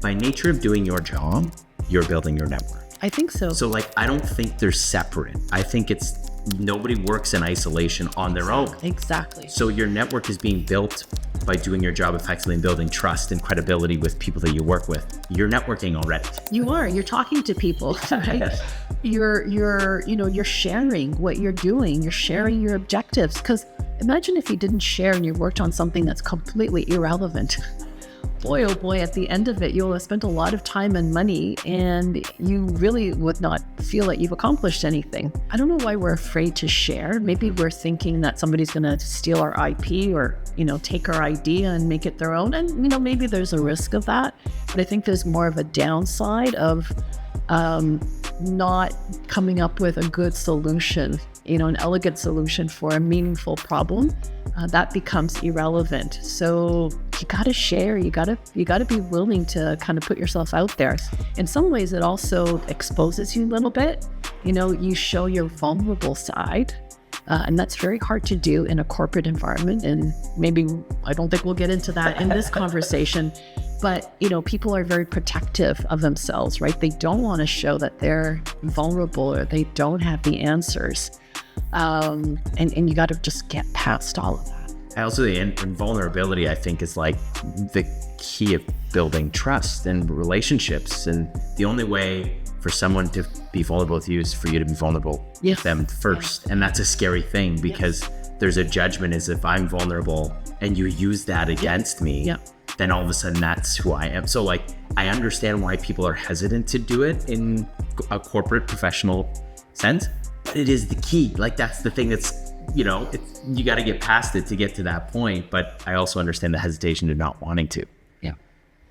by nature of doing your job, you're building your network. I think so. So like, I don't think they're separate. I think it's nobody works in isolation on their own. Exactly. So your network is being built by doing your job effectively and building trust and credibility with people that you work with. You're networking already. You're talking to people, right? Yes. You're sharing what you're doing. You're sharing your objectives. Because imagine if you didn't share and you worked on something that's completely irrelevant. Boy, oh boy, at the end of it, you'll have spent a lot of time and money and you really would not feel like you've accomplished anything. I don't know why we're afraid to share. Maybe we're thinking that somebody's going to steal our IP or, take our idea and make it their own. And, maybe there's a risk of that. But I think there's more of a downside of not coming up with a good solution, an elegant solution for a meaningful problem. That becomes irrelevant. So you got to share. You got to be willing to kind of put yourself out there. In some ways, it also exposes you a little bit. You show your vulnerable side, and that's very hard to do in a corporate environment. And maybe I don't think we'll get into that in this conversation. But people are very protective of themselves, right? They don't want to show that they're vulnerable or they don't have the answers. And you got to just get past all of that. I also think vulnerability, I think, is like the key of building trust and relationships. And the only way for someone to be vulnerable with you is for you to be vulnerable with them first. And that's a scary thing because there's a judgment as if I'm vulnerable and you use that against me. Then all of a sudden that's who I am. So like, I understand why people are hesitant to do it in a corporate professional sense. It is the key. Like, that's the thing that's, you got to get past it to get to that point. But I also understand the hesitation to not wanting to.